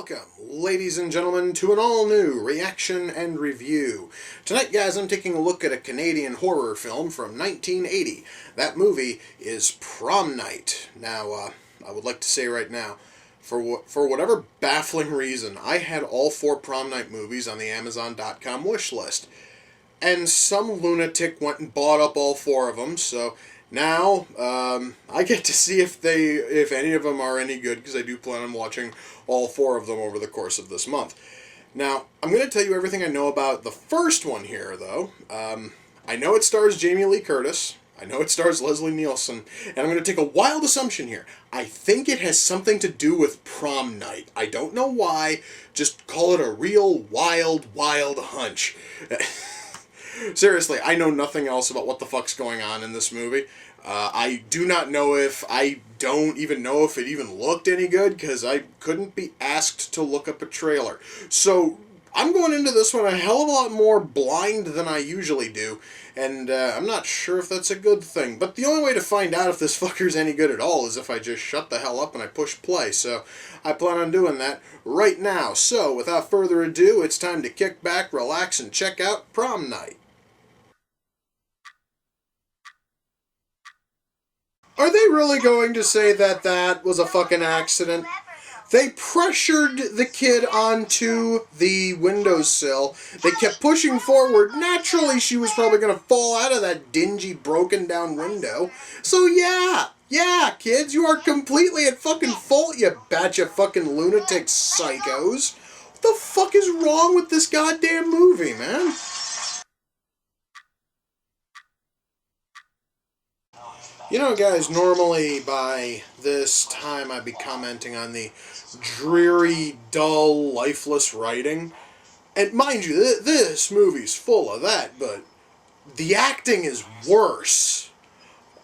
Welcome, ladies and gentlemen, to an all-new reaction and review. Tonight, guys, I'm taking a look at a Canadian horror film from 1980. That movie is Prom Night. Now, I would like to say right now, for whatever baffling reason, I had all 4 Prom Night movies on the Amazon.com wish list. And some lunatic went and bought up all 4 of them, so now, I get to see if any of them are any good, because I do plan on watching all 4 of them over the course of this month. Now, I'm going to tell you everything I know about the first one here, though. I know it stars Jamie Lee Curtis. I know it stars Leslie Nielsen. And I'm going to take a wild assumption here. I think it has something to do with Prom Night. I don't know why. Just call it a real wild hunch. Seriously, I know nothing else about what the fuck's going on in this movie. I don't even know if it even looked any good, because I couldn't be asked to look up a trailer. So, I'm going into this one a hell of a lot more blind than I usually do, and I'm not sure if that's a good thing. But the only way to find out if this fucker's any good at all is if I just shut the hell up and I push play. So, I plan on doing that right now. So, without further ado, it's time to kick back, relax, and check out Prom Night. Are they really going to say that that was a fucking accident? They pressured the kid onto the windowsill. They kept pushing forward. Naturally, she was probably going to fall out of that dingy, broken down window. So yeah, kids, you are completely at fucking fault, you batch of fucking lunatic psychos. What the fuck is wrong with this goddamn movie, man? You know, guys, normally by this time I'd be commenting on the dreary, dull, lifeless writing. And mind you, this movie's full of that, but the acting is worse.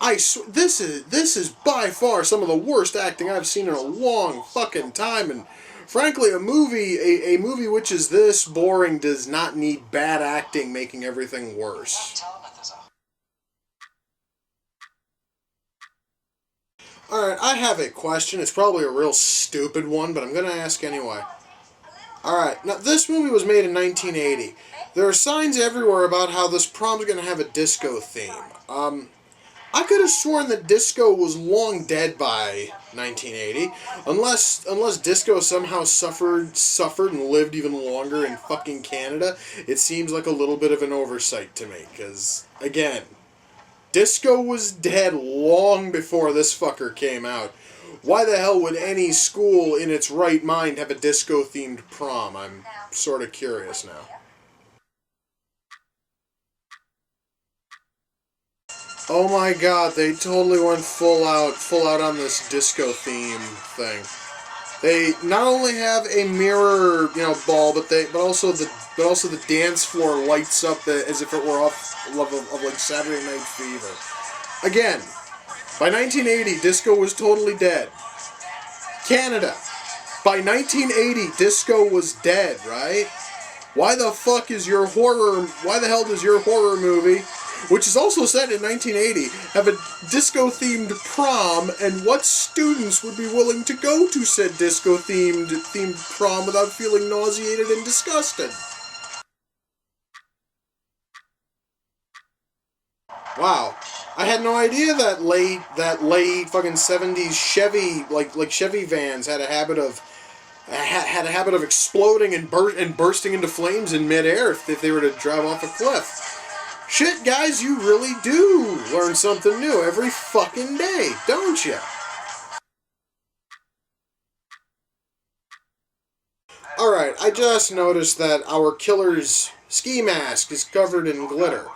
This is by far some of the worst acting I've seen in a long fucking time, and frankly, a movie which is this boring does not need bad acting making everything worse. Alright, I have a question. It's probably a real stupid one, but I'm going to ask anyway. Alright, now this movie was made in 1980. There are signs everywhere about how this prom's going to have a disco theme. I could have sworn that disco was long dead by 1980, unless disco somehow suffered and lived even longer in fucking Canada. It seems like a little bit of an oversight to me, because, again, disco was dead long before this fucker came out. Why the hell would any school in its right mind have a disco-themed prom? I'm sort of curious now. Oh my god, they totally went full out on this disco theme thing. They not only have a mirror, ball, but also the dance floor lights up as if it were off of like Saturday Night Fever. Again, by 1980, disco was totally dead. Canada, by 1980, disco was dead, right? Why the hell does your horror movie, which is also set in 1980, have a disco-themed prom, and what students would be willing to go to said disco-themed prom without feeling nauseated and disgusted? Wow. I had no idea that late fucking 70s Chevy, like Chevy vans had a habit of exploding and bursting into flames in midair if they were to drive off a cliff. Shit, guys, you really do learn something new every fucking day, don't you? Alright, I just noticed that our killer's ski mask is covered in glitter.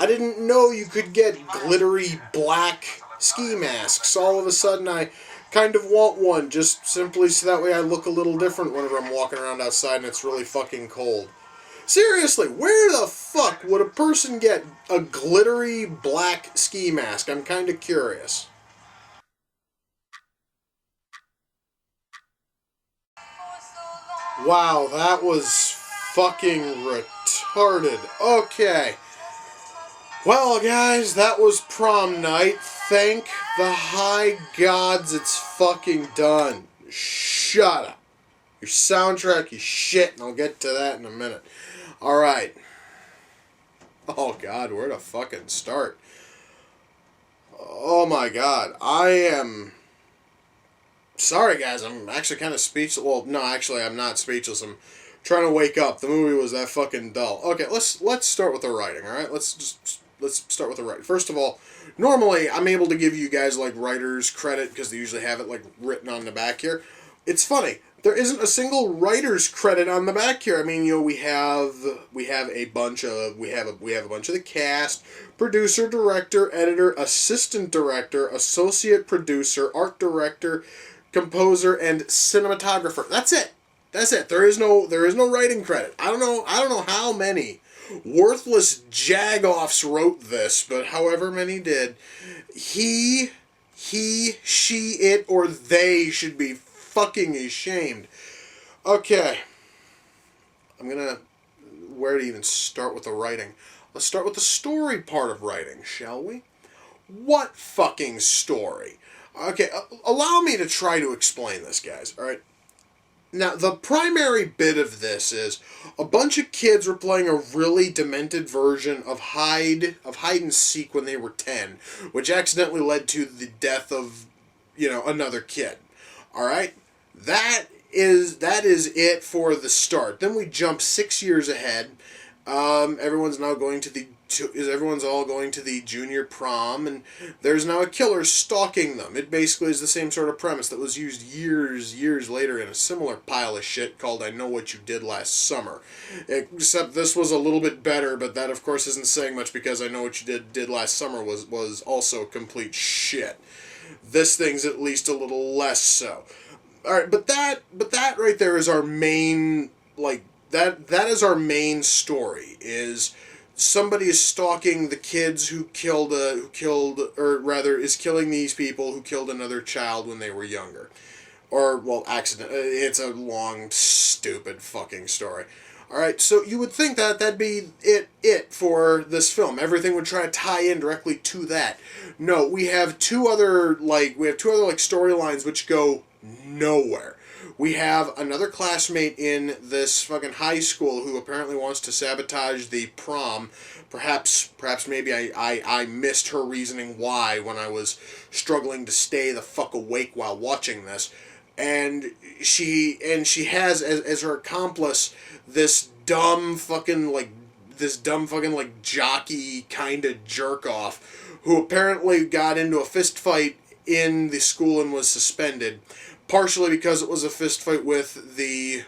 I didn't know you could get glittery black ski masks. All of a sudden, I kind of want one, just simply so that way I look a little different whenever I'm walking around outside and it's really fucking cold. Seriously, where the fuck would a person get a glittery black ski mask? I'm kind of curious. Wow, that was fucking retarded. Okay. Well, guys, that was Prom Night. Thank the high gods it's fucking done. Shut up. Your soundtrack is shit, and I'll get to that in a minute. Alright. Oh god, where to fucking start? Oh my god. I am... Sorry guys, I'm actually kind of speechless. Well, no, actually I'm not speechless. I'm trying to wake up. The movie was that fucking dull. Okay, let's start with the writing, alright? Let's start with the writing. First of all, normally I'm able to give you guys like writer's credit because they usually have it like written on the back here. It's funny. There isn't a single writer's credit on the back here. I mean, you know, we have a bunch of the cast, producer, director, editor, assistant director, associate producer, art director, composer, and cinematographer. That's it. That's it. There is no writing credit. I don't know how many worthless jagoffs wrote this, but however many did, he, she, it, or they should be fucking ashamed. Okay. Where to even start with the writing? Let's start with the story part of writing, shall we? What fucking story? Okay, allow me to try to explain this, guys, alright? Now, the primary bit of this is a bunch of kids were playing a really demented version of hide and seek when they were 10, which accidentally led to the death of, another kid. Alright? That is it for the start. Then we jump 6 years ahead. Everyone's all going to the junior prom, and there's now a killer stalking them. It basically is the same sort of premise that was used years later in a similar pile of shit called I Know What You Did Last Summer. Except this was a little bit better, but that of course isn't saying much because I Know What You Did Last Summer was also complete shit. This thing's at least a little less so. Alright, but that right there is our main, that is our main story, is somebody is stalking the kids is killing these people who killed another child when they were younger. Or, well, accident. It's a long, stupid fucking story. Alright, so you would think that that'd be it for this film. Everything would try to tie in directly to that. No, we have two other storylines which go nowhere. We have another classmate in this fucking high school who apparently wants to sabotage the prom. Perhaps maybe I missed her reasoning why when I was struggling to stay the fuck awake while watching this. And she has as her accomplice this dumb fucking jockey kind of jerk off who apparently got into a fist fight in the school and was suspended, partially because it was a fist fight with the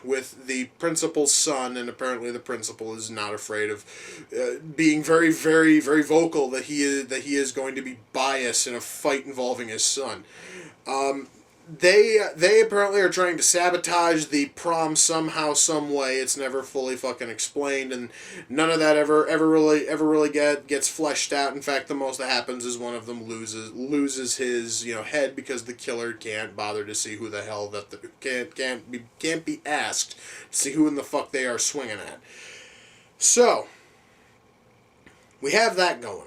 principal's son, and apparently the principal is not afraid of being very, very, very vocal that he is going to be biased in a fight involving his son. They apparently are trying to sabotage the prom somehow, some way. It's never fully fucking explained, and none of that ever really gets fleshed out. In fact, the most that happens is one of them loses his head because the killer can't bother to see who the hell can't be asked to see who in the fuck they are swinging at. So we have that going on.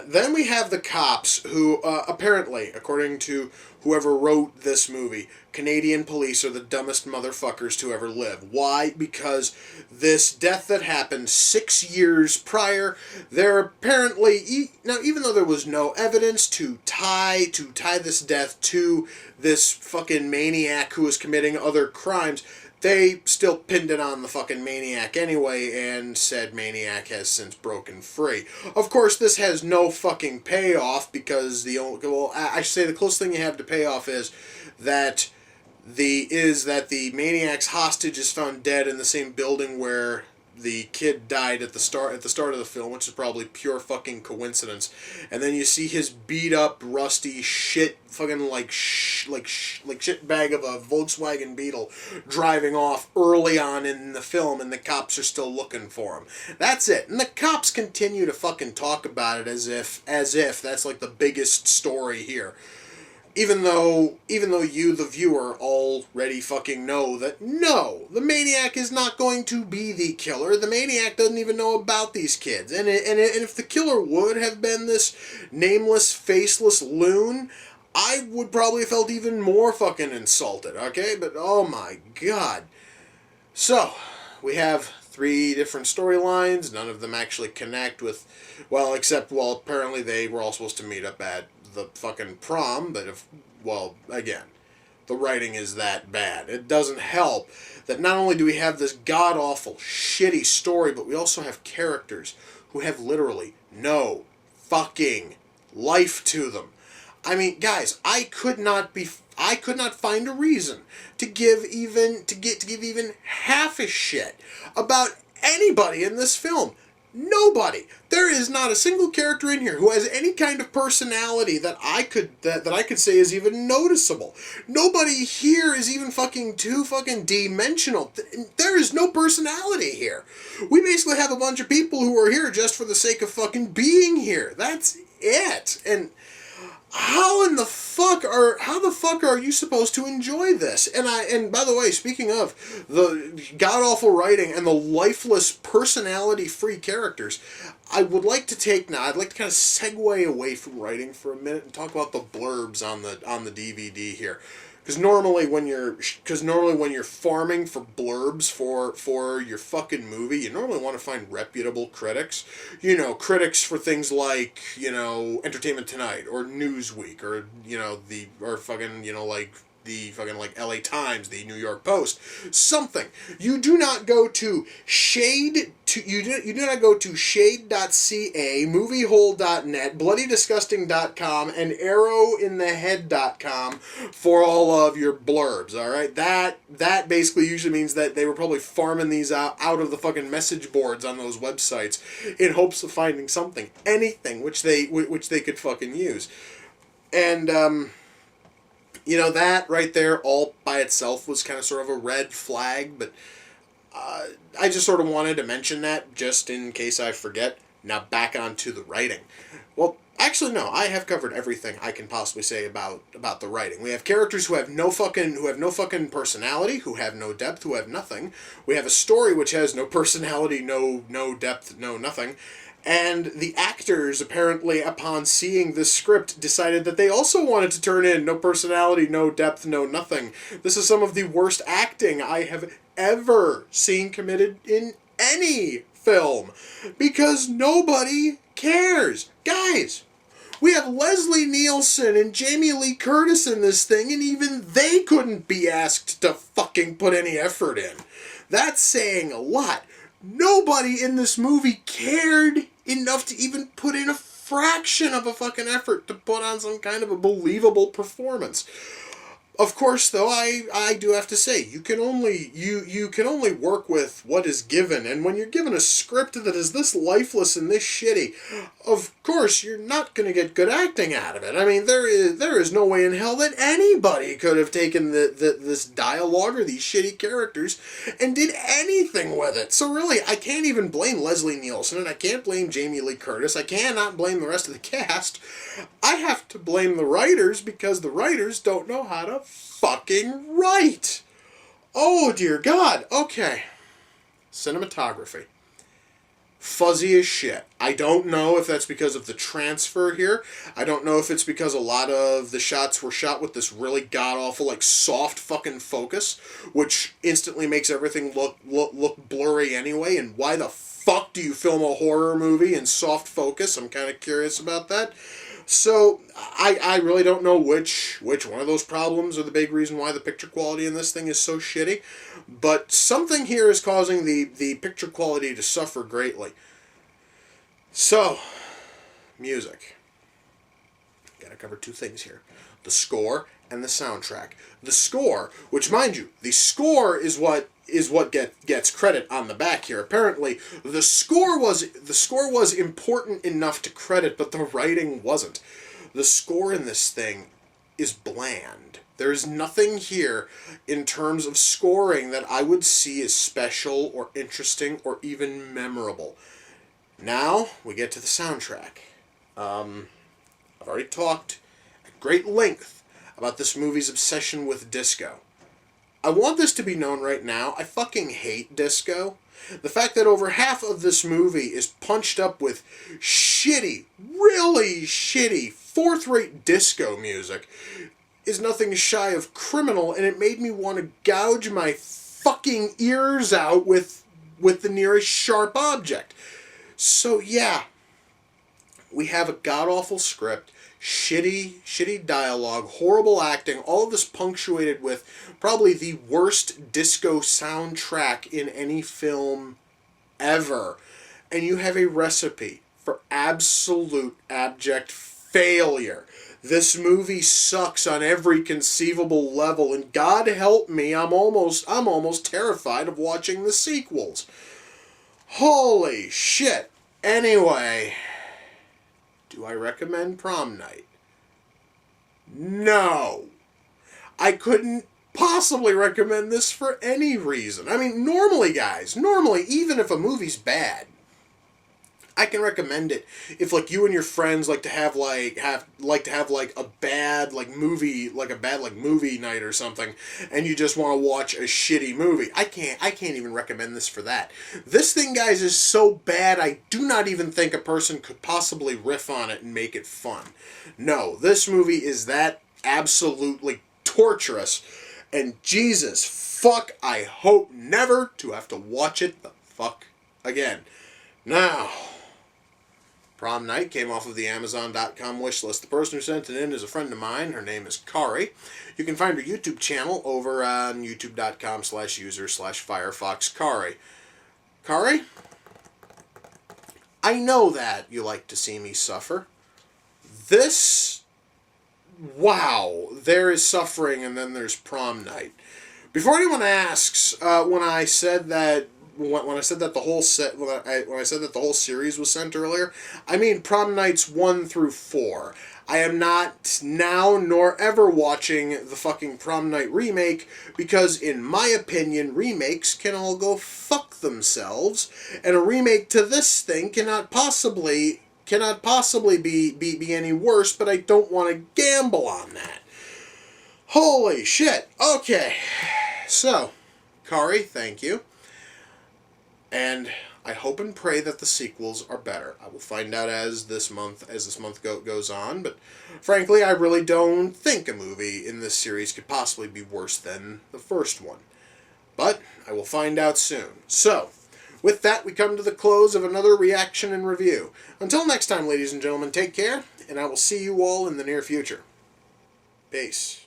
Then we have the cops who, apparently, according to whoever wrote this movie, Canadian police are the dumbest motherfuckers to ever live. Why? Because this death that happened 6 years prior, they're apparently, now even though there was no evidence to tie this death to this fucking maniac who was committing other crimes, they still pinned it on the fucking maniac anyway and said maniac has since broken free. Of course, this has no fucking payoff because I should say the closest thing you have to payoff is that the maniac's hostage is found dead in the same building where the kid died at the start of the film, which is probably pure fucking coincidence. And then you see his beat up, rusty shit, fucking shit bag of a Volkswagen Beetle driving off early on in the film, and the cops are still looking for him. That's it. And the cops continue to fucking talk about it as if that's like the biggest story here. Even though you, the viewer, already fucking know that, no, the maniac is not going to be the killer. The maniac doesn't even know about these kids. And if the killer would have been this nameless, faceless loon, I would probably have felt even more fucking insulted, okay? But oh my god. So, we have 3 different storylines. None of them actually connect with, well, except, well, apparently they were all supposed to meet up at the fucking prom, but if, well, again, the writing is that bad. It doesn't help that not only do we have this god-awful, shitty story, but we also have characters who have literally no fucking life to them. I mean, guys, I could not find a reason to give even half a shit about anybody in this film. Nobody. There is not a single character in here who has any kind of personality that I could say is even noticeable. Nobody here is even fucking too fucking dimensional. There is no personality here. We basically have a bunch of people who are here just for the sake of fucking being here. That's it. And how the fuck are you supposed to enjoy this? And by the way, speaking of the god-awful writing and the lifeless, personality-free characters, I'd like to kind of segue away from writing for a minute and talk about the blurbs on the DVD here. Because normally when you're farming for blurbs for your fucking movie, you normally want to find reputable critics. You know, critics for things like, you know, Entertainment Tonight or Newsweek or, you know, the fucking like LA Times, the New York Post, something. You do not go to shade.ca, moviehole.net, bloodydisgusting.com, and arrowinthehead.com for all of your blurbs, alright? That basically usually means that they were probably farming these out of the fucking message boards on those websites in hopes of finding something, anything, which they could fucking use. And, you know, that right there all by itself was kind of sort of a red flag, but I just sort of wanted to mention that just in case I forget. Now back onto the writing. Well, actually no, I have covered everything I can possibly say about the writing. We have characters who have no fucking personality, who have no depth, who have nothing. We have a story which has no personality, no depth, no nothing. And the actors, apparently, upon seeing this script, decided that they also wanted to turn in no personality, no depth, no nothing. This is some of the worst acting I have ever seen committed in any film. Because nobody cares. Guys, we have Leslie Nielsen and Jamie Lee Curtis in this thing, and even they couldn't be asked to fucking put any effort in. That's saying a lot. Nobody in this movie cared enough to even put in a fraction of a fucking effort to put on some kind of a believable performance. Of course, though, I do have to say, you can only work with what is given, and when you're given a script that is this lifeless and this shitty, of course, you're not going to get good acting out of it. I mean, there is no way in hell that anybody could have taken this dialogue or these shitty characters and did anything with it. So really, I can't even blame Leslie Nielsen, and I can't blame Jamie Lee Curtis. I cannot blame the rest of the cast. I have to blame the writers, because the writers don't know how to fucking write. Oh, dear God. Okay. Cinematography. Fuzzy as shit. I don't know if that's because of the transfer here. I don't know if it's because a lot of the shots were shot with this really god-awful, like, soft fucking focus, which instantly makes everything look blurry anyway, and why the fuck do you film a horror movie in soft focus? I'm kind of curious about that. So, I really don't know which one of those problems are the big reason why the picture quality in this thing is so shitty, but something here is causing the picture quality to suffer greatly. So, music. Gotta cover 2 things here. The score and the soundtrack. The score, which, mind you, the score is what gets credit on the back here. Apparently, the score was important enough to credit, but the writing wasn't. The score in this thing is bland. There is nothing here in terms of scoring that I would see as special or interesting or even memorable. Now, we get to the soundtrack. I've already talked at great length about this movie's obsession with disco. I want this to be known right now. I fucking hate disco. The fact that over half of this movie is punched up with shitty, really shitty, fourth-rate disco music is nothing shy of criminal, and it made me want to gouge my fucking ears out with the nearest sharp object. So yeah, we have a god-awful script, shitty dialogue, horrible acting, all of this punctuated with probably the worst disco soundtrack in any film ever. And you have a recipe for absolute abject failure. This movie sucks on every conceivable level, and God help me, I'm almost terrified of watching the sequels. Holy shit. Anyway, do I recommend Prom Night? No. I couldn't possibly recommend this for any reason. I mean, normally, even if a movie's bad, I can recommend it if, like, you and your friends like to have a bad movie night or something, and you just want to watch a shitty movie. I can't even recommend this for that. This thing, guys, is so bad I do not even think a person could possibly riff on it and make it fun. No, this movie is that absolutely torturous, and Jesus fuck, I hope never to have to watch it the fuck again. Now, Prom Night came off of the Amazon.com wishlist. The person who sent it in is a friend of mine. Her name is Kari. You can find her YouTube channel over on youtube.com/user/firefoxkari. Kari, I know that you like to see me suffer. Wow, there is suffering, and then there's Prom Night. Before anyone asks, when I said that the whole series was sent earlier, I mean Prom Nights 1 through 4. I am not now nor ever watching the fucking Prom Night remake, because in my opinion, remakes can all go fuck themselves, and a remake to this thing cannot possibly be any worse, but I don't want to gamble on that. Holy shit. Okay. So, Kari, thank you. And I hope and pray that the sequels are better. I will find out as this month goes on, but frankly, I really don't think a movie in this series could possibly be worse than the first one. But I will find out soon. So, with that, we come to the close of another reaction and review. Until next time, ladies and gentlemen, take care, and I will see you all in the near future. Peace.